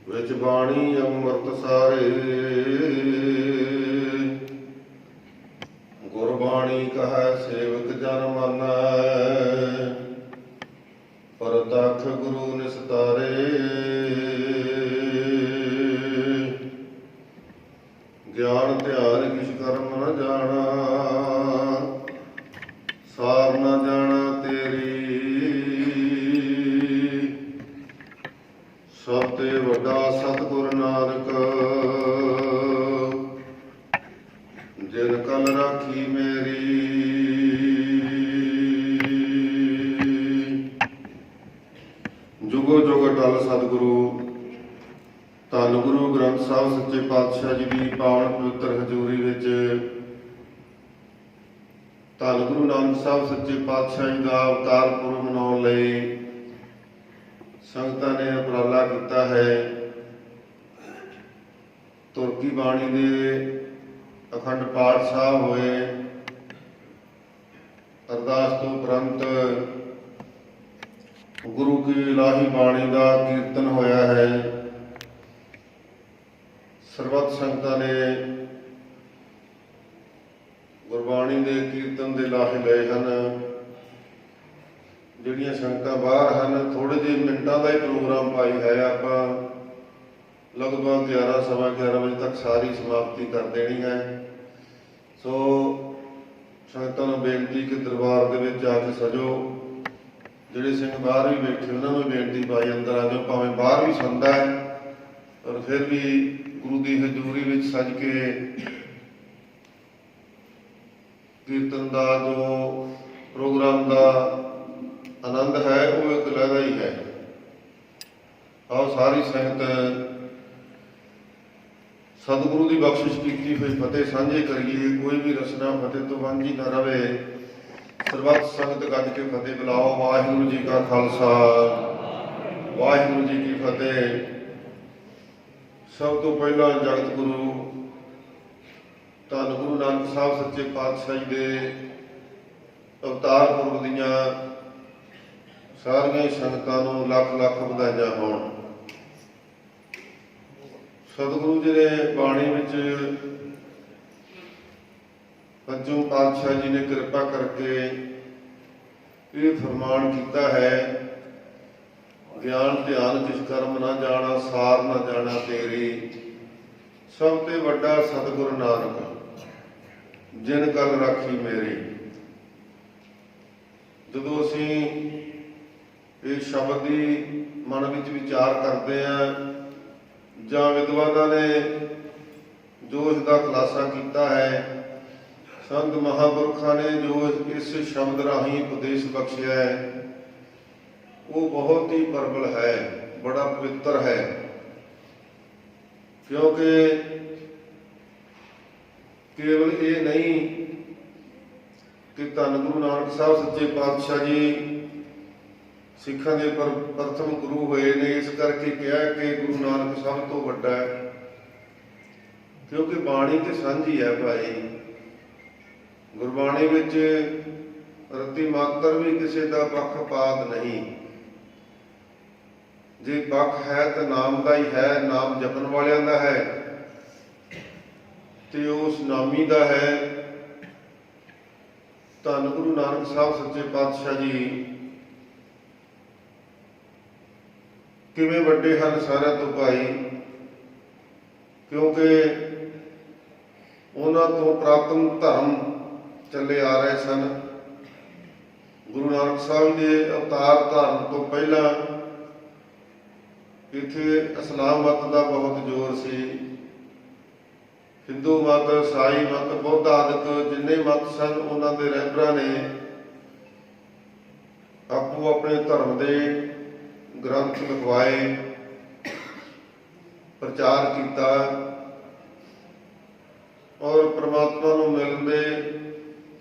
विच बाणी अमृत सारे। गुरबाणी कहे सेवक जन मानै, परतख गुरु निस्तारे। ज्ञान ध्यान किछ कर्म न जाना, सार न जाना तेरी। सब ते वड्डा सतगुर नानक, जिन कल राखी मेरी। जुगो जुग अटल सतगुरु धन गुरु ग्रंथ साहिब सच्चे पातशाह जी की पावन पवित्र हजूरी विच धन गुरु नानक साहब सच्चे पातशाह जी का अवतार पुरब मनाउण लई संगतां ने उपराला किया है। तुरकी बाणी के अखंड पाठ साहब होए, अरदास तो उपरंत गुरु की इलाही बाणी का कीर्तन होया है। सरबत संगतां ने गुरबाणी के कीर्तन के लाहे लए हैं। जिहड़ियां संगतां बाहर हैं, थोड़े जे मिनटां का ही प्रोग्राम पाई है। आपां लगभग 11 सवा 11 बजे तक सारी समाप्ति कर देनी है। सो संगतां नूं बेनती कि दरबार दे विच आके सजो। जिहड़े सिंह बाहर भी बैठे उन्हां नूं बेनती पाई अंदर आ जाओ। भावें बाहर भी संदा है पर फिर भी गुरु की हजूरी विच सज के कीर्तन का जो प्रोग्राम का आनंद है वो एक अलग ही है। आओ सारी संगत सतगुरु की बख्शिश की हुई फतेह साझे करिए। कोई भी रचना फतेह तो वांझी न रहे। सरबत संगत गज के फतेह बुलाओ। वाहिगुरू जी का खालसा, वाहिगुरू जी की फतेह। सब तो पहला जगत गुरु धन गुरु नानक साहब सच्चे पातशाह जी के अवतार पुरब दीआं सारियां संगतां नूं लख लख वधाइयां होण। सतगुरु जी ने बाणी विच पंचम पातशाह जी ने कृपा करके ये फरमान किया है, ज्ञान ध्यान किछ कर्म न जाना, सार न जाना तेरी। सब ते वड्डा सतगुर नानक, जिन कल राखी मेरी। जदों असीं इस शब्द की मन विच विचार करते हैं जां विद्वानां ने जो इसका खुलासा किया है, संत महापुरखों ने जो इस शब्द राही उपदेश बख्शिया है, वो बहुत ही प्रबल है, बड़ा पवित्र है। क्योंकि केवल ये नहीं कि धन गुरु नानक साहब सच्चे पातशाह जी सिखां दे प्रथम गुरु होए ने, इस करके कहा कि गुरु नानक सब तो वड्डा है। क्योंकि बाणी तो सांझी है भाई। गुरबाणी विच रत्ती मात्र भी किसी का पक्षपात नहीं। जे पक्ष है तो नाम का ही है, नाम जपन वालियां दा है ते उस नामी दा है। धन गुरु नानक साहब सच्चे पातशाह जी किवें वड्डे हन सारिਆਂ तो भाई। क्योंकि उन्हां तो प्रातन धर्म चले आ रहे सन। गुरु नानक साहब के अवतार धारण तो पहला इत्थे इस्लाम मत का बहुत जोर सी। हिंदू मत, ईसाई मत, बौद्ध आदि जिन्ने मत सन उन्हां दे रहबरां ने आपो अपने धर्म के ग्रंथ लिखवाए, प्रचार किया और परमात्मा नूं मिलण दे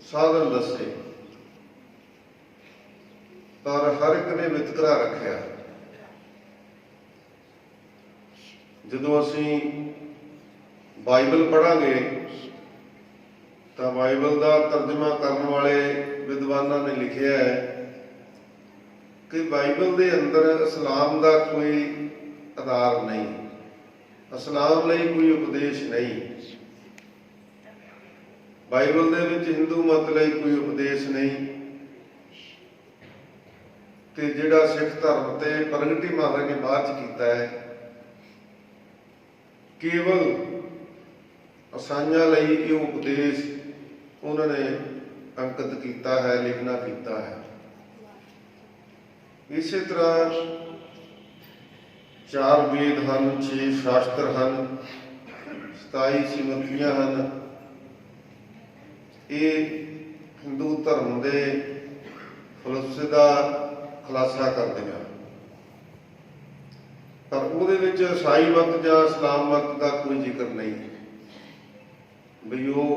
साधन दसे। पर हर एक ने वितकरा रखा। जदों असीं बाइबल पढ़ांगे तो बाइबल का तर्जमा करने वाले विद्वानों ने लिखा है कि बाइबल के अंदर इस्लाम का कोई आधार नहीं। ਇਸਲਾਮ ਲਈ ਕੋਈ ਉਪਦੇਸ਼ ਨਹੀਂ, ਬਾਈਬਲ ਦੇ ਵਿੱਚ ਹਿੰਦੂ ਮਤ ਲਈ ਕੋਈ ਉਪਦੇਸ਼ ਨਹੀਂ, ਤੇ ਜਿਹੜਾ ਸਿੱਖ ਧਰਮ ਤੇ ਪ੍ਰਗਟੀ ਮਹਾਰਾਜ ਨੇ ਬਾਅਦ ਚ ਕੀਤਾ ਹੈ, ਕੇਵਲ ਅਸਾਈਆਂ ਲਈ ਇਹ ਉਪਦੇਸ਼ ਉਹਨਾਂ ਨੇ ਅੰਕਿਤ ਕੀਤਾ ਹੈ, ਲਿਖਣਾ ਕੀਤਾ ਹੈ। ਇਸੇ ਤਰ੍ਹਾਂ 4 ਵੇਦ ਹਨ, 6 ਸ਼ਾਸਤਰ ਹਨ, 27 ਸਿਮਰਤੀਆਂ ਹਨ। ਇਹ ਹਿੰਦੂ ਧਰਮ ਦੇ ਫਲਸਫੇ ਦਾ ਖੁਲਾਸਾ ਕਰਦੀਆਂ, ਪਰ ਉਹਦੇ ਵਿੱਚ ਈਸਾਈ ਮਤ ਜਾਂ ਇਸਲਾਮ ਮਤ ਦਾ ਕੋਈ ਜ਼ਿਕਰ ਨਹੀਂ ਵੀ ਉਹ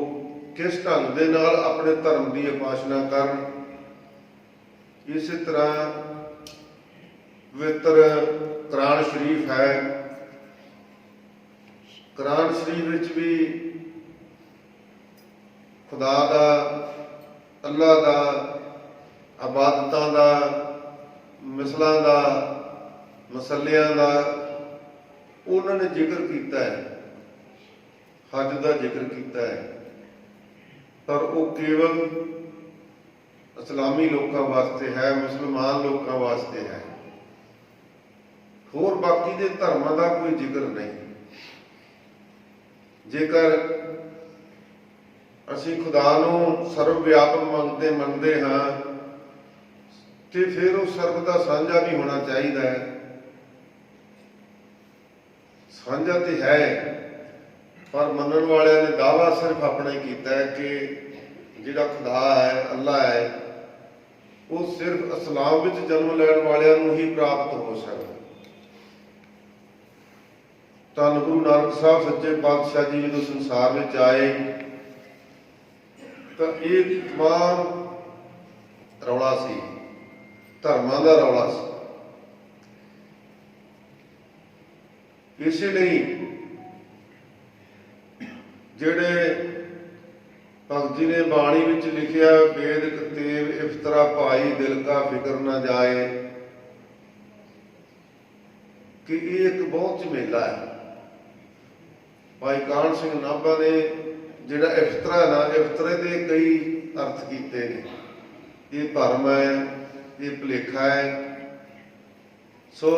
ਕਿਸ ਢੰਗ ਦੇ ਨਾਲ ਆਪਣੇ ਧਰਮ ਦੀ ਉਪਾਸਨਾ ਕਰਨ। ਇਸੇ ਤਰ੍ਹਾਂ ਪਵਿੱਤਰ ਕੁਰਾਨ ਸ਼ਰੀਫ ਹੈ, ਕੁਰਾਨ ਸ਼ਰੀਫ ਵਿੱਚ ਵੀ ਖੁਦਾ ਦਾ, ਅੱਲਾਹ ਦਾ, ਇਬਾਦਤਾਂ ਦਾ, ਮਿਸਲਾਂ ਦਾ, ਮਸਲਿਆਂ ਦਾ ਉਹਨਾਂ ਨੇ ਜ਼ਿਕਰ ਕੀਤਾ ਹੈ, ਹੱਜ ਦਾ ਜ਼ਿਕਰ ਕੀਤਾ ਹੈ, ਪਰ ਉਹ ਕੇਵਲ ਇਸਲਾਮੀ ਲੋਕਾਂ ਵਾਸਤੇ ਹੈ, ਮੁਸਲਮਾਨ ਲੋਕਾਂ ਵਾਸਤੇ ਹੈ, ਹੋਰ ਬਾਕੀ ਦੇ ਧਰਮਾਂ ਦਾ ਕੋਈ ਜ਼ਿਕਰ ਨਹੀਂ। ਜੇਕਰ ਅਸੀਂ ਖੁਦਾ ਨੂੰ ਸਰਵ ਵਿਆਪਕ ਮੰਨਦੇ ਹਾਂ ਤੇ ਫਿਰ ਉਹ ਸਰਬ ਦਾ ਸਾਂਝਾ ਵੀ ਹੋਣਾ ਚਾਹੀਦਾ ਹੈ। ਸਾਂਝਾ ਤੇ ਹੈ, ਪਰ ਮੰਨਣ ਵਾਲਿਆਂ ਨੇ ਦਾਅਵਾ ਸਿਰਫ ਆਪਣਾ ਹੀ ਕੀਤਾ ਹੈ ਕਿ ਜਿਹੜਾ ਖੁਦਾ ਹੈ, ਅੱਲਾ ਹੈ, ਉਹ ਸਿਰਫ ਇਸਲਾਮ ਵਿੱਚ ਜਨਮ ਲੈਣ ਵਾਲਿਆਂ ਨੂੰ ਹੀ ਪ੍ਰਾਪਤ ਹੋ ਸਕਦਾ। ਧੰਨ ਗੁਰੂ ਨਾਨਕ ਸਾਹਿਬ ਸੱਚੇ ਪਾਤਸ਼ਾਹ ਜੀ ਜਦੋਂ ਸੰਸਾਰ ਵਿੱਚ ਆਏ ਤਾਂ ਇਹ ਤਮਾਮ ਰੌਲਾ ਸੀ, ਧਰਮਾਂ ਦਾ ਰੌਲਾ ਸੀ। ਇਸੇ ਲਈ ਜਿਹੜੇ ਭਗਤ ਜੀ ਨੇ ਬਾਣੀ ਵਿੱਚ ਲਿਖਿਆ, ਵੇਦ ਕਤੇਬ ਇਫਤਰਾ ਭਾਈ ਦਿਲ ਕਾ ਫਿਕਰ ਨਾ ਜਾਏ, ਕਿ ਇਹ ਇੱਕ ਬਹੁਤ ਝਮੇਲਾ ਹੈ। ਭਾਈ ਕਾਹਨ ਸਿੰਘ ਨਾਭਾ ਨੇ ਜਿਹੜਾ ਇਫਤਰਾ ਨਾ, ਇਫਤਰੇ ਦੇ ਕਈ ਅਰਥ ਕੀਤੇ ਨੇ। ਇਹ ਭਰਮ ਹੈ, ਇਹ ਭੁਲੇਖਾ ਹੈ, ਸੋ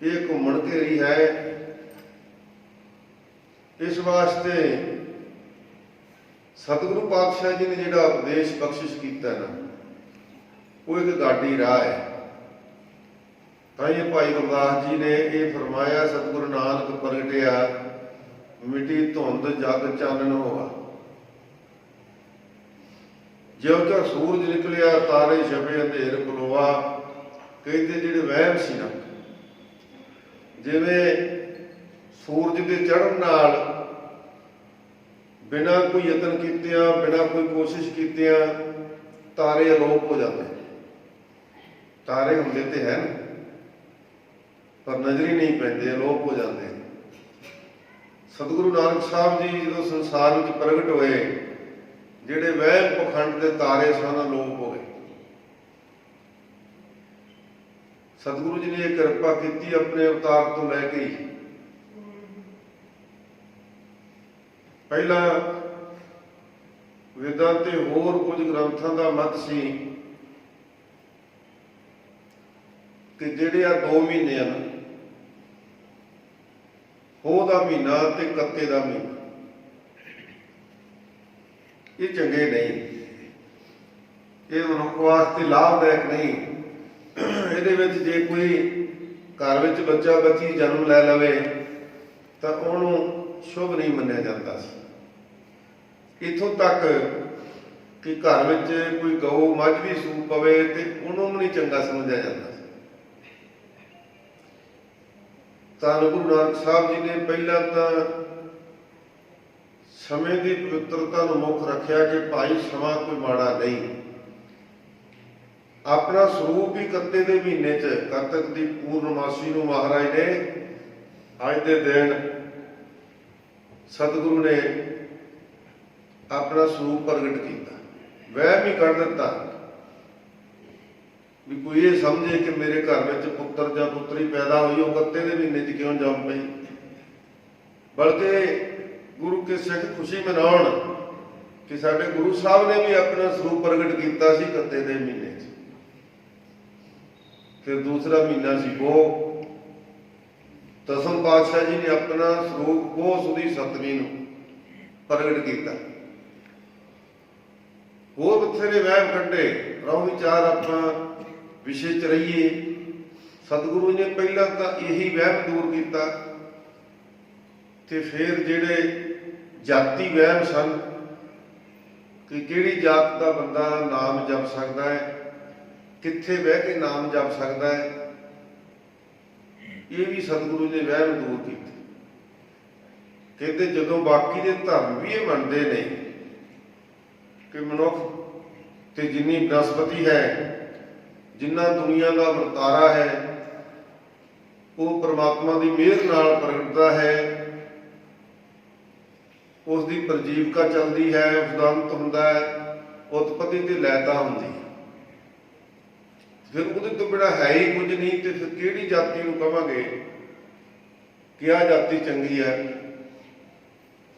ਇਹ ਘੁੰਮਣ ਘੇਰੀ ਹੈ। ਇਸ ਵਾਸਤੇ ਸਤਿਗੁਰੂ ਪਾਤਸ਼ਾਹ ਜੀ ਨੇ ਜਿਹੜਾ ਉਪਦੇਸ਼ ਬਖਸ਼ਿਸ਼ ਕੀਤਾ ਨਾ, ਉਹ ਇੱਕ ਗਾਡੀ ਰਾਹ ਹੈ। ਤਾਂ ਇਹ ਭਾਈ ਗੁਰਦਾਸ ਜੀ ਨੇ ਇਹ ਫਰਮਾਇਆ, ਸਤਿਗੁਰੂ ਨਾਨਕ ਪ੍ਰਗਟਿਆ ਮਿੱਟੀ ਧੁੰਦ ਜਗ ਚਾਨਣ ਹੋਆ, ਜਿਉਂ ਜਿਉਂ ਸੂਰਜ ਨਿਕਲਿਆ ਤਾਰੇ ਛਪੇ ਅੰਧੇਰ ਖਲੋਆ। ਕਹਿੰਦੇ ਜਿਹੜੇ ਵਹਿਮ ਸੀ ਨਾ, ਜਿਵੇਂ ਸੂਰਜ ਦੇ ਚੜ੍ਹਨ ਨਾਲ ਬਿਨਾਂ ਕੋਈ ਯਤਨ ਕੀਤਿਆਂ, ਬਿਨਾਂ ਕੋਈ ਕੋਸ਼ਿਸ਼ ਕੀਤਿਆਂ ਤਾਰੇ ਅਲੋਪ ਹੋ ਜਾਂਦੇ। ਤਾਰੇ ਹੁੰਦੇ ਤੇ ਹੈ ਨਾ, ਪਰ ਨਜ਼ਰ ਹੀ ਨਹੀਂ ਪੈਂਦੇ, ਅਲੋਪ ਹੋ ਜਾਂਦੇ। ਸਤਿਗੁਰੂ ਨਾਨਕ ਸਾਹਿਬ ਜੀ ਜਦੋਂ ਸੰਸਾਰ ਵਿੱਚ ਪ੍ਰਗਟ ਹੋਏ, ਜਿਹੜੇ ਵਹਿਮ ਪਖੰਡ ਦੇ ਤਾਰੇ ਸਨ ਅਲੋਪ ਹੋ ਗਏ। ਸਤਿਗੁਰੂ ਜੀ ਨੇ ਇਹ ਕਿਰਪਾ ਕੀਤੀ ਆਪਣੇ ਅਵਤਾਰ ਤੋਂ ਲੈ ਕੇ ਹੀ। ਪਹਿਲਾਂ ਵੇਦਾਂ ਤੇ ਹੋਰ ਕੁਝ ਗ੍ਰੰਥਾਂ ਦਾ ਮਤ ਸੀ ਕਿ ਜਿਹੜੇ ਆ 2 ਮਹੀਨੇ ਹਨ, ਹੋ ਦਾ ਮਹੀਨਾ ਤੇ ਕੱਤੇ ਦਾ ਮਹੀਨਾ, ਇਹ ਚੰਗੇ ਨਹੀਂ, ਇਹ ਮਨੁੱਖ ਵਾਸਤੇ ਲਾਭਦਾਇਕ ਨਹੀਂ। ਇਹਦੇ ਵਿੱਚ ਜੇ ਕੋਈ ਘਰ ਵਿੱਚ ਬੱਚਾ ਬੱਚੀ ਜਨਮ ਲੈ ਲਵੇ ਤਾਂ ਉਹਨੂੰ ਸ਼ੁਭ ਨਹੀਂ ਮੰਨਿਆ ਜਾਂਦਾ ਸੀ। ਇੱਥੋਂ ਤੱਕ ਕਿ ਘਰ ਵਿੱਚ ਕੋਈ ਗਊ ਮੱਝ ਵੀ ਸੂ ਪਵੇ ਤੇ ਉਹਨੂੰ ਨਹੀਂ ਚੰਗਾ ਸਮਝਿਆ ਜਾਂਦਾ ਸੀ। ਤਾਂ ਗੁਰੂ ਨਾਨਕ ਸਾਹਿਬ ਜੀ ਨੇ ਪਹਿਲਾਂ ਤਾਂ ਸਮੇਂ ਦੀ ਪਵਿੱਤਰਤਾ ਨੂੰ ਮੁੱਖ ਰੱਖਿਆ ਕਿ ਭਾਈ ਸਮਾਂ ਕੋਈ ਮਾੜਾ ਨਹੀਂ। ਆਪਣਾ ਸਰੂਪ ਹੀ ਕੱਤੇ ਦੇ ਮਹੀਨੇ 'ਚ, ਕੱਤਕ ਦੀ ਪੂਰਨਮਾਸ਼ੀ ਨੂੰ ਮਹਾਰਾਜ ਨੇ ਅੱਜ ਦੇ ਦਿਨ ਸਤਿਗੁਰੂ ਨੇ ਆਪਣਾ ਸਰੂਪ ਪ੍ਰਗਟ ਕੀਤਾ। ਵਹਿਮ ਹੀ ਕੱਢ ਦਿੱਤਾ ਵੀ ਕੋਈ ਇਹ ਸਮਝੇ ਕਿ ਮੇਰੇ ਘਰ ਵਿੱਚ ਪੁੱਤਰ ਜਾਂ ਪੁੱਤਰੀ ਪੈਦਾ ਹੋਈ, ਉਹ ਕੱਤੇ ਦੇ ਮਹੀਨੇ 'ਚ ਕਿਉਂ ਜੰਮ ਪਈ। बल्कि गुरु के सिख खुशी मनाउण कि साडे गुरु साहब ने भी अपना स्वरूप प्रगट किया सी कत्ते दे महीने च। फिर दूसरा महीना सी पो, दसम पातशाह जी ने अपना स्वरूप पो सुदी सतवीं नूं प्रगट किया। होर बथेरे वहम कड्ढे, रहो विचार आपां विषय च रहीए। सतगुरु ने पहला तो यही वहम दूर किया, ते फिर जिहड़े जाति वहम सन कि किहड़ी जात का बंदा नाम जप सकता है, कित्थे बह के नाम जप सकता है, ये भी सतगुरु ने वहम दूर किए। कहते जदों बाकी दे धर्म भी ये मनते ने कि मनुख ते जिन्नी बनस्पति है, जिन्ना दुनिया का वरतारा है, वो परमात्मा की मेहर नाल प्रगटता है, उसकी प्रजीविका चलती है, उसका अंत हुंदा है, उत्पत्ति ते लैता हुंदी है। फिर उहदे तो बिना है ही कुछ नहीं, तो फिर किहड़ी जाति नूं कहांगे कि आ जाति चंगी है,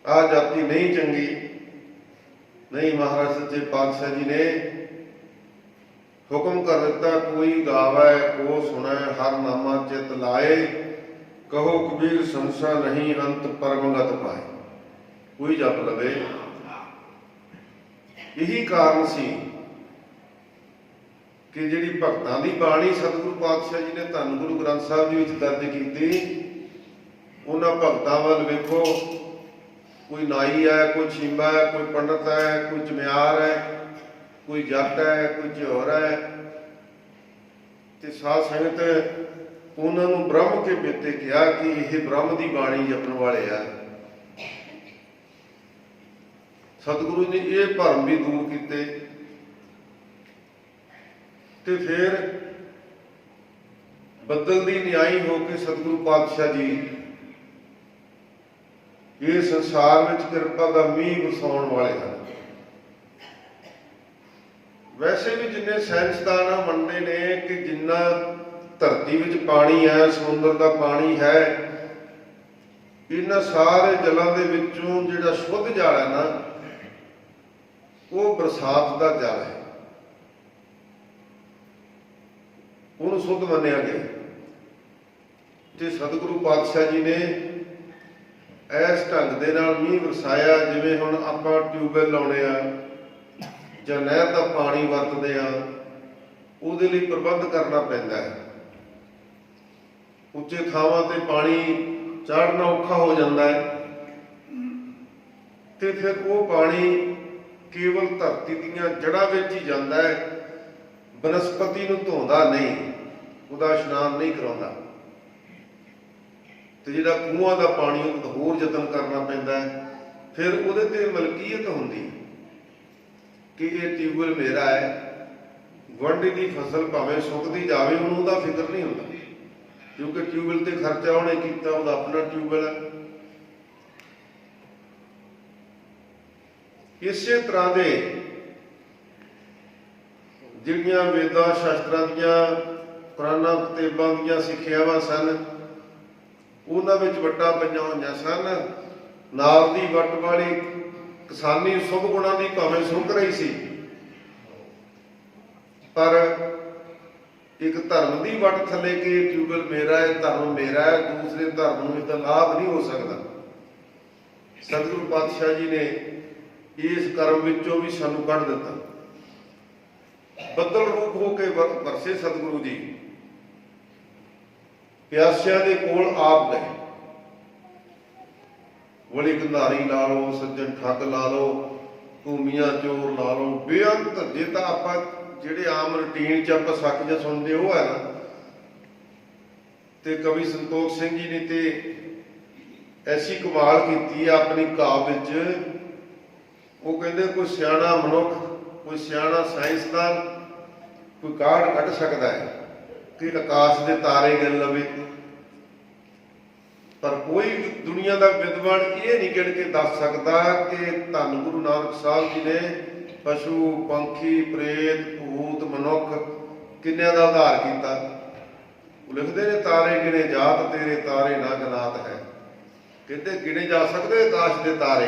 आ जाति नहीं चंगी। नहीं, महाराज सच्चे पातशाह जी ने हुक्म कर दिता, कोई गावै को सुनै हर नामा चित लाए, कहो कबीर संसा नहीं अंत परमगत पाए। कोई जप लवे। यही कारण सी कि जिहड़ी भगतां दी बाणी सतगुरु पातशाह जी ने धन गुरु ग्रंथ साहिब जी विच दर्ज कीती, उन्हां भगतां वल वेखो, कोई नाई है, कोई छींबा है, कोई पंडित है, कोई चमियार है, कोई जट है, कोई झियोर है, ते साध संगत उन्होंने ब्रह्म के बेते कहा कि यह ब्रह्म की बाणी जपण वाले आ। सतगुरु ने ये भरम भी दूर किए। ते फिर बदल दी न्यायी होकर सतगुरु पातशाह जी ये संसार में किरपा का मीह वरसाउण वाले हैं। वैसे भी जिन्ने साइंसदान मनते ने कि जिन्ना धरती में पानी है, समुद्र का पानी है, इन्हां सारे जलों के विचों जिहड़ा शुद्ध जल है ना, वो बरसात का जल है, उन्होंने शुद्ध मन्निया गया। ते सतगुरु पातशाह जी ने इस ढंग दे नाल मींह वरसाया, जिवें हुण आपां ट्यूबवैल लाउणे आ जां नहर का पानी वरतदे आ, उहदे लई प्रबंध करना पैंदा है। उच्चे थावां ते पानी चढ़ना औखा हो जाता है, ते फिर वो पानी केवल धरती दीयां जड़ां विच ही जांदा है, बनस्पति नूं धोंदा नहीं, उहदा इशनान नहीं कराउंदा। ते जिहड़ा खूहां दा पानी उहदा होर यतन करना पैंदा है। फिर उहदे ते मलकीयत हुंदी कि ये ट्यूबवैल मेरा है, गुआंढी की फसल भावें सुकदी जावे, उहनूं उहदा फिक्र नहीं हुंदा, क्योंकि ट्यूबवैल ते खर्चा उहने कीता, उहदा अपना ट्यूबवैल है। इसे तरह दे जिहड़ियां वेदां शास्त्रां दीयां कुरानां किताबां दीयां सिੱਖਿਆਵਾਂ सन, उन्हां विच वट्टां पईआं होईआं सन। नाल दी वट वाली किसानी शुभ गुणां दी भावें सुੱਕ रही सी, पर एक धर्म की वट थले कि ट्यूबवैल मेरा है, धर्म मेरा है, दूसरे धर्म में इसका लाभ नहीं हो सकता। सतगुरु पातशाह जी ने इस कर्म विचों भी सानू कढ़ दिता। बदल रूप होके वरसे सतगुरु जी प्यासियां दे कोल आप गए। वली गंधारी ला लो, सज्जन ठग ला लो, भूमिया चोर ला लो, बेअंत जे तां आपां ਜਿਹੜੇ आम रूटीन च आप सच ਜਾਂ सुनते हो है ना। तो कवि संतोख सिंह जी ने तो ऐसी कमाल की अपनी काव विच, वो कहते कोई सियाणा मनुख, कोई सियाणा साइंसदान कोई काढ़ कढ़ सकता है कि आकाश के तारे गिन लवे, पर कोई दुनिया का विद्वान ये नहीं गिन के दस सकता कि धन गुरु नानक साहब जी ने पशु पंखी प्रेत भूत मनुख किन्नियां दा उद्धार किया। लिखते ने तारे गिने जात तेरे तारे ना गनात है, कहते गिने जा सकते आकाश के तारे,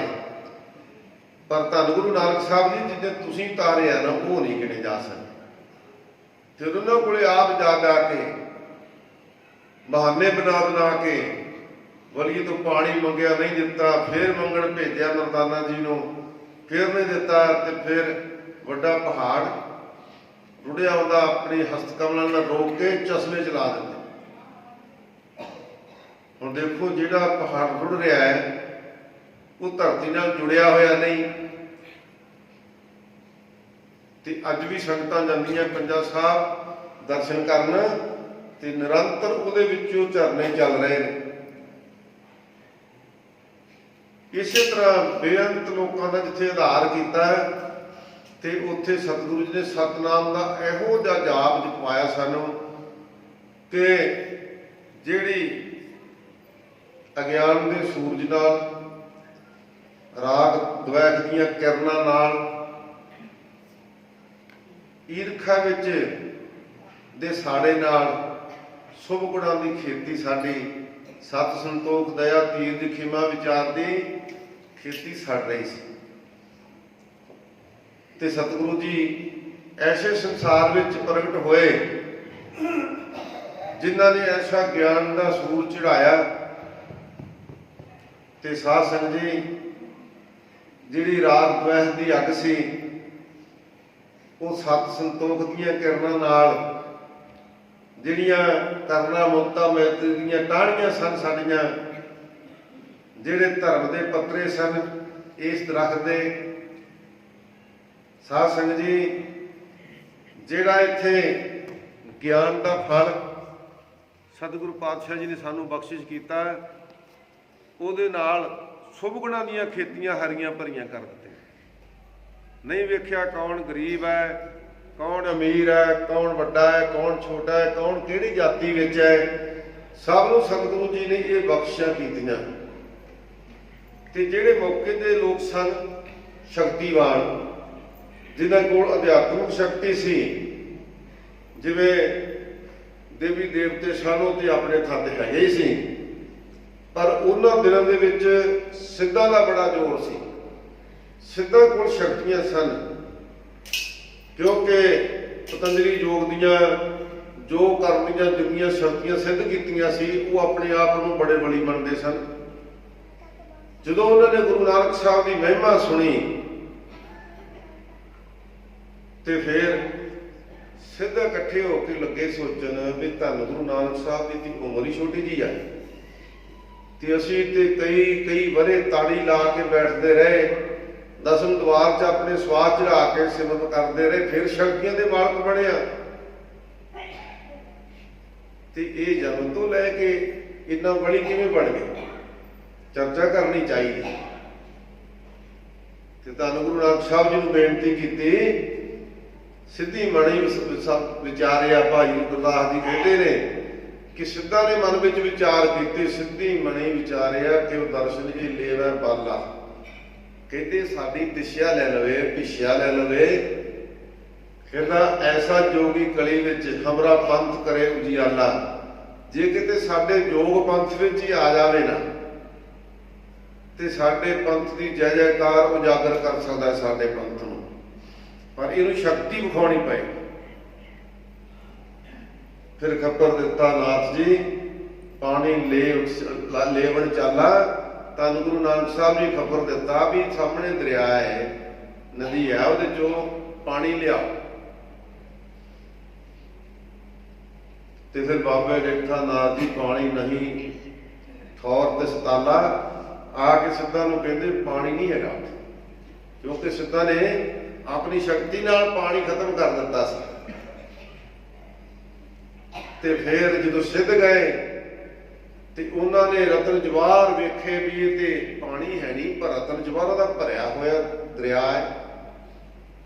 पर धन गुरु नानक साहब जी जिन्हें तुसीं तारे आ ना वो नहीं गिने जा सकते। फिर उन्होंने कोले आप जा के बहाने बना के वलीए तो पानी मंगया नहीं दिता, फिर मंगण भेजा मर्दाना जी को, फिर नहीं दिता, तो फिर वड्डा पहाड़ रुड़िया होंदा अपनी हस्तकमलों नाल रोक के चश्मे चला दिते। हुण देखो जिहड़ा पहाड़ रुड़ रहा है वो धरती नाल जुड़िया होया नहीं, ते अज भी संगतां जांदियां पंजा साहब दर्शन करन, ते निरंतर उहदे विचों झरने चल रहे हैं। इस तरह बेअंत लोगों का जिथे आधार किया तो उत्थे सतगुरु जी ने सतनाम का इहो जिहा जाप जपवाया सानू कि जिहड़ी अज्ञान के सूरज नाल राग द्वैत दीआं किरणां नाल ईरखा विच दे साड़े नाल शुभ गुणां की खेती साडी सत संतोख दया तीर दी खिमा विचार की खेती सड़ रही सी। ते सतगुरु जी ऐसे संसार विच प्रगट होए जिन्हां ने ऐसा ज्ञान का सूर चढ़ाया। ते साध संगत जी जिहड़ी राग द्वैत की अग सी वो सत संतोख दीआं किरणां नाल जिहड़ियां करना मुक्ता मैत्री दीआं टाहणियां सन साडियां, जिहड़े धर्म के पत्रे सन इस दरख्त दे, साध संगत जी जिहड़ा इत्थे ज्ञान का फल सतगुरु पातशाह जी ने सानू बख्शिश कीता, उहदे नाल शुभ गुणां दीआं खेतियां हरियां भरियां कर दित्ते। नहीं वेख्या कौन गरीब है, कौन अमीर है, कौन वड्डा है, कौन छोटा है, कौन किहड़ी जाति विच है, सब नूं सतगुरु जी ने ये बख्शिशां कीतियां। ते जिहड़े मौके दे लोग सन शक्तिवान, जिन्हां कोल अध्यात्मिक शक्ति सी, जिवें देवी देवते सन ते अपने थां ते हैगे ही सी, पर उन्हां दिनां दे विच सिद्धां दा बड़ा जोर सी। सिद्धां कोल शक्तियां सन, क्योंकि पतंजलि योग दियां जो कर्म दियां जिन्नियां शक्तियां सिद्ध कीतियां सी वो अपने आप को बड़े बड़ी मनते सन। जदों उन्होंने गुरु नानक साहब की महिमा सुनी तो फिर सीधे इकट्ठे होकर लगे सोचन भी धन गुरु नानक साहब की उम्र ही छोटी जी है, तो असीं ते कई वरे ताड़ी ला के बैठते रहे, दसम द्वार च अपने स्वाद चढ़ा के सिमरन करते रहे, फिर शक्तियों के मालक बने। तो ये जन्म तो लैके इन्ना बड़ी किवें बन गए, चर्चा करनी चाहिए। तो धन गुरु नानक साहब जी को बेनती की, सिद्धि मणि विचारिया भाई गुरदास जी कहते ने कि सिद्धा ने मन में विचार किए, सिद्धि मणि विचारिया कि वह दर्शन ही लेवै बाला, कहते साडी दिशा लै लवे पिछा लै लवे, कहता ऐसा जोगी कली विच हमरा पंथ करे उजियाला, जे किते साडे योग पंथ विच ही आ जावे ना ते साडे पंथ की जय जयकार उजागर कर सकता है साडे पंथ नूं, पर इहनूं शक्ति विखाउणी पएगी। फिर खबर दिता नाथ जी पानी लेवण चाला, धन गुरु नानक साहब जी खबर दिता भी सामने दरिया है, नदी है, उहदे चों पानी लियाओ। तो फिर बाबे देखा नाथ जी पानी नहीं, ठौर ते सताला आके सिद्धा नूं कहंदे पानी नहीं हैगा, क्योंकि सिद्धा ने अपनी शक्ति नाल पानी खत्म कर दिता सी। ते फिर जदों सिद्ध गए तो उन्होंने रतन जवाहर वेखे भी ये पानी है नहीं, पर रतन जवाहर का भरिया होया दरिया है,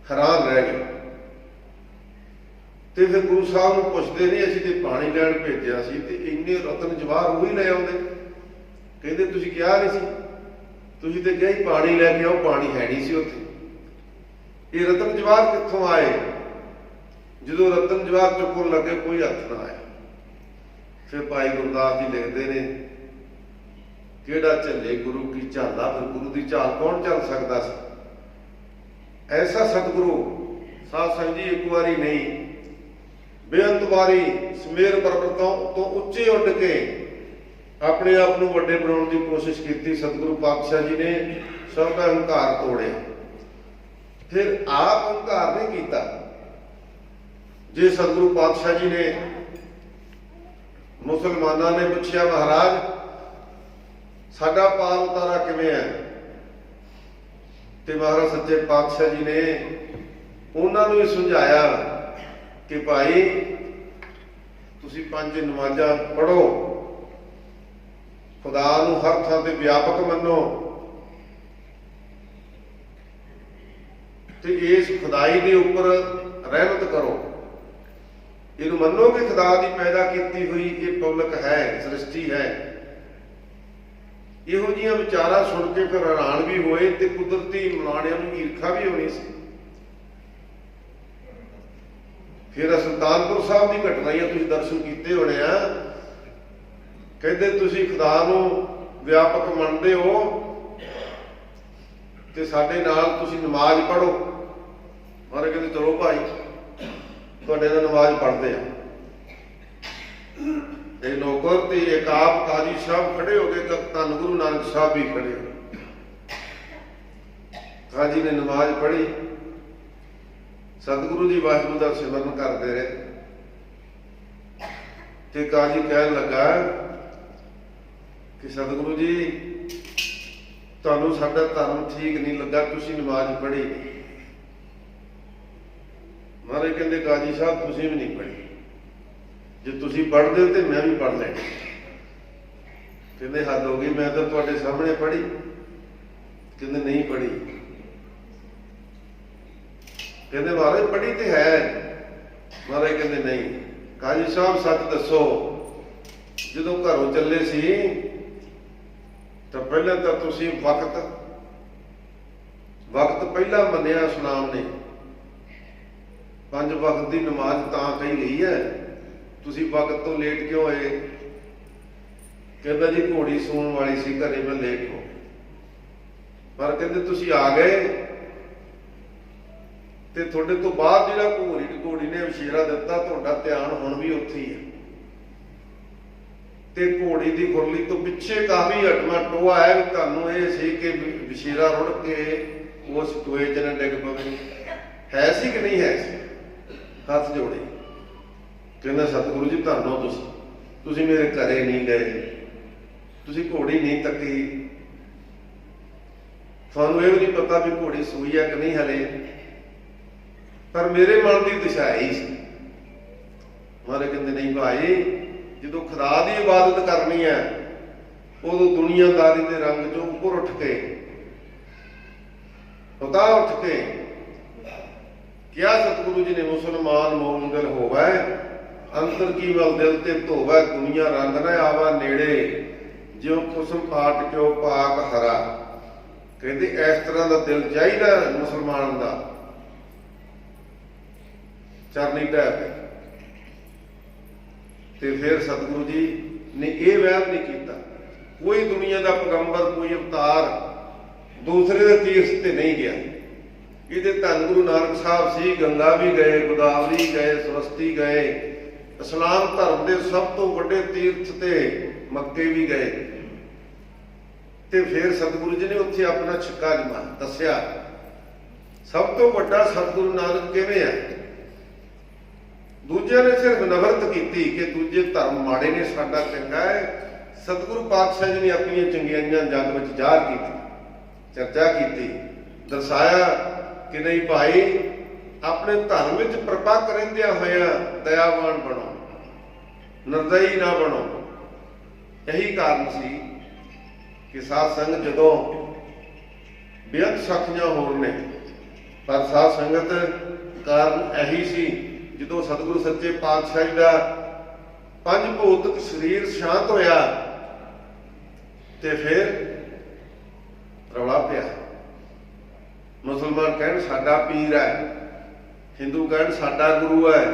हैरान रह गए। तो फिर गुरु साहब को पुछते नहीं, असीं ते पानी लैण भेजिया सी ते इन्ने रतन जवाहर वो ही ले आउंदे, कहते तुसीं कहा नहीं सी, तुसीं ते कहा ही पानी लैके आओ, पानी है नहीं सी उत्थे। ये रतन जवाहर कित्थों आए? जदों रतन जवाहर चुकन लगे कोई हथ ना आया। फिर भाई गुरदास जी लिखते हैं ਕਿਹੜਾ ਝੱਲੇ ਗੁਰੂ ਕੀ ਝਾਲਾ, ਫਿਰ ਗੁਰੂ ਦੀ ਝਾਲ ਕੌਣ ਚੱਲ ਸਕਦਾ ਸੀ। ਐਸਾ ਸਤਿਗੁਰੂ ਸਾਧ ਸੰਗਤ ਜੀ ਇੱਕ ਵਾਰੀ ਨਹੀਂ ਬੇਅੰਤ ਵਾਰੀ ਸਮੇਰ ਪਰਬਤ ਤੋਂ ਉੱਚੇ ਉੱਡ ਕੇ ਆਪਣੇ ਆਪ ਨੂੰ ਵੱਡੇ ਬਣਾਉਣ ਦੀ ਕੋਸ਼ਿਸ਼ ਕੀਤੀ। ਸਤਿਗੁਰੂ ਪਾਤਸ਼ਾਹ ਜੀ ਨੇ ਸਭ ਦਾ ਹੰਕਾਰ ਤੋੜਿਆ, ਫਿਰ ਆਪ ਹੰਕਾਰ ਨਹੀਂ ਕੀਤਾ। ਜੇ ਸਤਿਗੁਰੂ ਪਾਤਸ਼ਾਹ ਜੀ ਨੇ ਮੁਸਲਮਾਨਾਂ ਨੇ ਪੁੱਛਿਆ ਮਹਾਰਾਜ ਸਾਡਾ ਪਾਰ ਉਤਾਰਾ ਕਿਵੇਂ ਹੈ, ਤੇ ਮਹਾਰਾਜ ਸੱਚੇ ਪਾਤਸ਼ਾਹ ਜੀ ਨੇ ਉਹਨਾਂ ਨੂੰ ਇਹ ਸਮਝਾਇਆ ਕਿ ਭਾਈ ਤੁਸੀਂ 5 ਨਮਾਜ਼ਾਂ ਪੜ੍ਹੋ, ਖੁਦਾ ਨੂੰ ਹਰ ਥਾਂ ਤੇ ਵਿਆਪਕ ਮੰਨੋ, ਤੇ ਇਸ ਖੁਦਾਈ ਦੇ ਉੱਪਰ ਰਹਿਮਤ ਕਰੋ। ਇਹਨੂੰ ਮੰਨੋ ਕਿ ਖੁਦਾ ਦੀ ਪੈਦਾ ਕੀਤੀ ਹੋਈ ਇਹ ਪਬਲਿਕ ਹੈ, ਸ੍ਰਿਸ਼ਟੀ ਹੈ। ਇਹੋ ਜਿਹੀਆਂ ਵਿਚਾਰਾਂ ਸੁਣ ਕੇ ਫਿਰ ਹੈਰਾਨ ਵੀ ਹੋਏ ਤੇ ਕੁਦਰਤੀ ਮਲਾਣਿਆਂ ਨੂੰ ਈਰਖਾ ਵੀ ਹੋਣੀ ਸੀ। ਫਿਰ ਸੁਲਤਾਨਪੁਰ ਸਾਹਿਬ ਦੀ ਘਟਨਾ ਹੀ ਤੁਸੀਂ ਦਰਸ਼ਨ ਕੀਤੇ ਹੋਣੇ ਆ। ਕਹਿੰਦੇ ਤੁਸੀਂ ਖੁਦਾ ਨੂੰ ਵਿਆਪਕ ਮੰਨਦੇ ਹੋ ਤੇ ਸਾਡੇ ਨਾਲ ਤੁਸੀਂ ਨਮਾਜ਼ ਪੜ੍ਹੋ। ਮਾਰੇ ਕਹਿੰਦੇ ਚਲੋ ਭਾਈ ਤੁਹਾਡੇ ਨਾਲ ਨਮਾਜ਼ ਪੜ੍ਹਦੇ ਆ। ਇਹ ਨੌਕਰ ਤੇ ਇੱਕ ਆਪ ਕਾਜੀ ਸਾਹਿਬ ਖੜੇ ਹੋ ਗਏ, ਧੰਨ ਗੁਰੂ ਨਾਨਕ ਸਾਹਿਬ ਵੀ ਖੜੇ ਹੋ। ਕਾਜੀ ਨੇ ਨਮਾਜ਼ ਪੜ੍ਹੀ, ਸਤਿਗੁਰੂ ਜੀ ਵਾਹਿਗੁਰੂ ਦਾ ਸਿਮਰਨ ਕਰਦੇ ਰਹੇ ਤੇ ਕਾਜੀ ਕਹਿਣ ਲੱਗਾ ਕਿ ਸਤਿਗੁਰੂ ਜੀ ਤੁਹਾਨੂੰ ਸਾਡਾ ਧਰਮ ਠੀਕ ਨਹੀਂ ਲੱਗਾ, ਤੁਸੀਂ ਨਮਾਜ਼ ਪੜ੍ਹੀ ਨਹੀਂ। ਮਹਾਰਾਜ ਕਹਿੰਦੇ ਕਾਜੀ ਸਾਹਿਬ ਤੁਸੀਂ ਵੀ ਨਹੀਂ ਪੜ੍ਹੀ, ਜੇ ਤੁਸੀਂ ਪੜ੍ਹਦੇ ਹੋ ਤੇ ਮੈਂ ਵੀ ਪੜ੍ਹ ਲੈਣੀ। ਕਹਿੰਦੇ ਹੱਦ ਹੋ ਗਈ, ਮੈਂ ਤਾਂ ਤੁਹਾਡੇ ਸਾਹਮਣੇ ਪੜ੍ਹੀ। ਕਹਿੰਦੇ ਨਹੀਂ ਪੜ੍ਹੀ। ਕਹਿੰਦੇ ਮਹਾਰਾਜ ਪੜ੍ਹੀ ਤੇ ਹੈ। ਮਹਾਰਾਜ ਕਹਿੰਦੇ ਨਹੀਂ। ਕਾਜੀ ਸਾਹਿਬ ਸੱਚ ਦੱਸੋ, ਜਦੋਂ ਘਰੋਂ ਚੱਲੇ ਸੀ ਤਾਂ ਪਹਿਲਾਂ ਤਾਂ ਤੁਸੀਂ ਵਕਤ ਪਹਿਲਾਂ ਮੰਨਿਆ ਸੁਨਾਮ ਨੇ। 5 ਵਕਤ ਦੀ ਨਮਾਜ਼ ਤਾਂ ਕਹੀ ਗਈ ਹੈ, ਤੁਸੀਂ ਵਕਤ ਤੋਂ ਲੇਟ ਕਿਉਂ ਹੋਏ? ਕਹਿੰਦਾ ਜੀ ਘੋੜੀ ਸੂਣ ਵਾਲੀ ਸੀ ਘਰੇ, ਮੈਂ ਲੇਟ ਹੋ। ਪਰ ਕਹਿੰਦੇ ਤੁਸੀਂ ਆ ਗਏ ਤੇ ਤੁਹਾਡੇ ਤੋਂ ਬਾਅਦ ਜਿਹੜਾ ਘੋੜੀ ਨੇ ਵਿਸ਼ੇਰਾ ਦਿੱਤਾ, ਤੁਹਾਡਾ ਧਿਆਨ ਹੁਣ ਵੀ ਉੱਥੇ ਹੀ ਹੈ। ਤੇ ਘੋੜੀ ਦੀ ਖੁਰਲੀ ਤੋਂ ਪਿੱਛੇ ਕਾਫੀ ਅਟਮਾ ਟੋਆ ਹੈ, ਵੀ ਤੁਹਾਨੂੰ ਇਹ ਸੀ ਕਿ ਵਿਸ਼ੇਰਾ ਰੁੜ ਕੇ ਉਸ ਟੋਏ 'ਚ ਨਾ ਡਿੱਗ ਪਵੇ। ਹੈ ਸੀ ਕਿ ਨਹੀਂ ਹੈ ਸੀ? ਹੱਥ ਜੋੜੇ। ਕਹਿੰਦਾ ਸਤਿਗੁਰੂ ਜੀ ਧੰਨੋ ਤੁਸੀਂ ਮੇਰੇ ਘਰੇ ਨਹੀਂ ਗਏ, ਤੁਸੀਂ ਘੋੜੀ ਨਹੀਂ ਤੱਕੀ, ਤੁਹਾਨੂੰ ਇਹ ਵੀ ਨਹੀਂ ਪਤਾ ਵੀ ਘੋੜੀ ਸੂਈ ਹੈ ਕਿ ਨਹੀਂ ਹਲੇ, ਪਰ ਮੇਰੇ ਮਨ ਦੀ ਦਿਸ਼ਾ ਹੀ ਸੀ। ਮਹਾਰਾਜ ਕਹਿੰਦੇ ਨਹੀਂ ਭਾਈ, ਜਦੋਂ ਖੁਦਾ ਦੀ ਇਬਾਦਤ ਕਰਨੀ ਹੈ ਉਦੋਂ ਦੁਨੀਆਦਾਰੀ ਦੇ ਰੰਗ ਚੋਂ ਉੱਪਰ ਉੱਠ ਕੇ ਉੱਠ ਕੇ ਕਿਹਾ ਸਤਿਗੁਰੂ ਜੀ ਨੇ ਮੁਸਲਮਾਨ ਮੋਮ ਦਿਲ ਹੋਵੇ, ਅੰਤਰ ਕੀ ਵੱਲ ਦਿਲ ਤੇ ਧੋਵੇ, ਦੁਨੀਆ ਰੰਗ ਨਾ ਆਵਾ ਨੇੜੇ, ਜਿਉ ਕੁਸਮ ਪਾਟ ਕਿਉ ਪਾਕ ਹਰਾ। ਕਹਿੰਦੇ ਇਸ ਤਰ੍ਹਾਂ ਦਾ ਦਿਲ ਚਾਹੀਦਾ ਮੁਸਲਮਾਨ ਦਾ। ਚਰਨੀ ਢਹਿ ਤੇ ਫਿਰ ਸਤਿਗੁਰੂ ਜੀ ਨੇ ਇਹ ਵਹਿਮ ਨਹੀਂ ਕੀਤਾ, ਕੋਈ ਦੁਨੀਆ ਦਾ ਪੈਗੰਬਰ, ਕੋਈ ਅਵਤਾਰ ਦੂਸਰੇ ਦੇ ਤੀਰਥ ਤੇ ਨਹੀਂ ਗਿਆ। ਇਹਦੇ ਧੰਨ ਗੁਰੂ ਨਾਨਕ ਸਾਹਿਬ ਸੀ, ਗੰਗਾ ਵੀ ਗਏ, ਗੋਦਾਵਰੀ ਗਏ, ਸਰਸਤੀ ਗਏ, ਇਸਲਾਮ ਧਰਮ ਦੇ ਸਭ ਤੋਂ ਵੱਡੇ ਤੀਰਥ ਤੇ ਮੱਕੇ ਵੀ ਗਏ। ਤੇ ਫਿਰ ਸਤਿਗੁਰੂ ਜੀ ਨੇ ਉੱਥੇ ਆਪਣਾ ਛੱਕਾ ਜਮਾ ਦੱਸਿਆ, ਸਭ ਤੋਂ ਵੱਡਾ ਸਤਿਗੁਰੂ ਨਾਨਕ ਕਿਵੇਂ ਹੈ। ਦੂਜਿਆਂ ਨੇ ਸਿਰਫ ਨਫ਼ਰਤ ਕੀਤੀ ਕਿ ਦੂਜੇ ਧਰਮ ਮਾੜੇ ਨੇ, ਸਾਡਾ ਚੰਗਾ ਹੈ। ਸਤਿਗੁਰੂ ਪਾਤਸ਼ਾਹ ਜੀ ਨੇ ਆਪਣੀਆਂ ਚੰਗਿਆਈਆਂ ਜਗ ਵਿੱਚ ਜ਼ਾਹਰ ਕੀਤੀ, ਚਰਚਾ ਕੀਤੀ, ਦਰਸਾਇਆ ਕਿ ਨਹੀਂ ਭਾਈ, ਆਪਣੇ ਧਰਮ ਵਿੱਚ ਪ੍ਰਪੱਕ ਰਹਿੰਦਿਆਂ ਹੋਇਆਂ ਦਇਆਵਾਨ ਬਣੋ, ਨਿਰਦਈ ਨਾ ਬਣੋ। ਇਹੀ ਕਾਰਨ ਸੀ ਕਿ ਸਾਧ ਸੰਗਤ ਜਦੋਂ ਬੇਅੰਤ ਸਾਖੀਆਂ ਹੋਰ ਨੇ, ਪਰ ਸਾਧ ਸੰਗਤ ਕਾਰਨ ਇਹੀ ਸੀ ਜਦੋਂ ਸਤਿਗੁਰੂ ਸੱਚੇ ਪਾਤਸ਼ਾਹ ਜੀ ਦਾ 5 ਭੌਤਿਕ ਸਰੀਰ ਸ਼ਾਂਤ ਹੋਇਆ ਤੇ ਫਿਰ ਰੌਲਾ ਪਿਆ। ਮੁਸਲਮਾਨ ਕਹਿਣ ਸਾਡਾ ਪੀਰ ਹੈ, ਹਿੰਦੂ ਕਹਿਣ ਸਾਡਾ ਗੁਰੂ ਹੈ,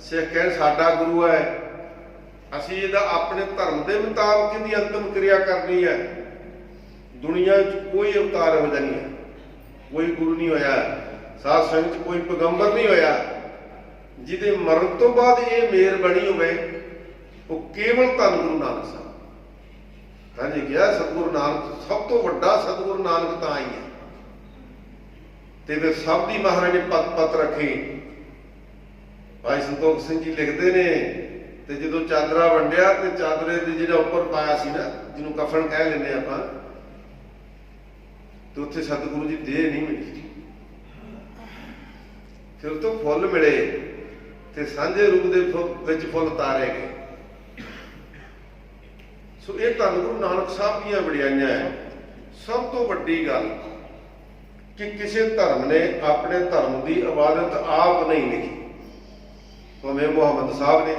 ਸਿੱਖ ਕਹਿਣ ਸਾਡਾ ਗੁਰੂ ਹੈ, ਅਸੀਂ ਇਹਦਾ ਆਪਣੇ ਧਰਮ ਦੇ ਮੁਤਾਬਕ ਇਹਦੀ ਅੰਤਮ ਕਿਰਿਆ ਕਰਨੀ ਹੈ। ਦੁਨੀਆ 'ਚ ਕੋਈ ਅਵਤਾਰ ਇਹੋ ਜਿਹਾ ਨਹੀਂ ਹੈ, ਕੋਈ ਗੁਰੂ ਨਹੀਂ ਹੋਇਆ, ਸਾਧ ਸੰਗਤ 'ਚ ਕੋਈ ਪੈਗੰਬਰ ਨਹੀਂ ਹੋਇਆ ਜਿਹਦੇ ਮਰਨ ਤੋਂ ਬਾਅਦ ਇਹ ਮੇਰ ਬਣੀ ਹੋਵੇ। ਉਹ ਕੇਵਲ ਧੰਨ ਗੁਰੂ ਨਾਨਕ ਸਾਹਿਬ। ਹਾਂਜੀ ਕਿਹਾ ਸਤਿਗੁਰੂ ਨਾਨਕ ਸਭ ਤੋਂ ਵੱਡਾ ਸਤਿਗੁਰੂ ਨਾਨਕ ਤਾਂ ਹੀ ਹੈ। ਤੇ ਫਿਰ ਸਭ ਦੀ ਮਹਾਰਾਜ ਨੇ ਪਤ ਰੱਖੀ। ਭਾਈ ਸੰਤੋਖ ਸਿੰਘ ਜੀ ਲਿਖਦੇ ਨੇ ਤੇ ਜਦੋਂ ਚਾਦਰਾ ਵੰਡਿਆ ਤੇ ਚਾਦਰੇ ਦੇ ਜਿਹੜਾ ਉੱਪਰ ਪਾਇਆ ਸੀ ਨਾ, ਜਿਹਨੂੰ ਕਫਨ ਕਹਿ ਲੈਂਦੇ ਆਪਾਂ, ਤੇ ਉੱਥੇ ਸਤਿਗੁਰੂ ਜੀ ਦੇਹ ਨਹੀਂ ਮਿਲੀ। ਫਿਰ ਉਹ ਤੋਂ ਫੁੱਲ ਮਿਲੇ ਤੇ ਸਾਂਝੇ ਰੂਪ ਦੇ ਵਿੱਚ ਫੁੱਲ ਤਾਰੇ ਗਏ। ਸੋ ਇਹ ਧੰਨ ਗੁਰੂ ਨਾਨਕ ਸਾਹਿਬ ਦੀਆਂ ਵਡਿਆਈਆਂ ਹੈ। ਸਭ ਤੋਂ ਵੱਡੀ ਗੱਲ ਕਿ ਕਿਸੇ ਧਰਮ ਨੇ ਆਪਣੇ ਧਰਮ ਦੀ ਇਬਾਦਤ ਆਪ ਨਹੀਂ ਲਿਖੀ। ਭਾਵੇਂ ਮੁਹੰਮਦ ਸਾਹਿਬ ਨੇ,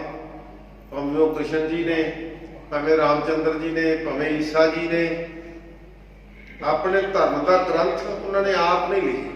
ਭਾਵੇਂ ਉਹ ਕ੍ਰਿਸ਼ਨ ਜੀ ਨੇ, ਭਾਵੇਂ ਰਾਮਚੰਦਰ ਜੀ ਨੇ, ਭਾਵੇਂ ਈਸਾ ਜੀ ਨੇ, ਆਪਣੇ ਧਰਮ ਦਾ ਗ੍ਰੰਥ ਉਹਨਾਂ ਨੇ ਆਪ ਨਹੀਂ ਲਿਖਿਆ।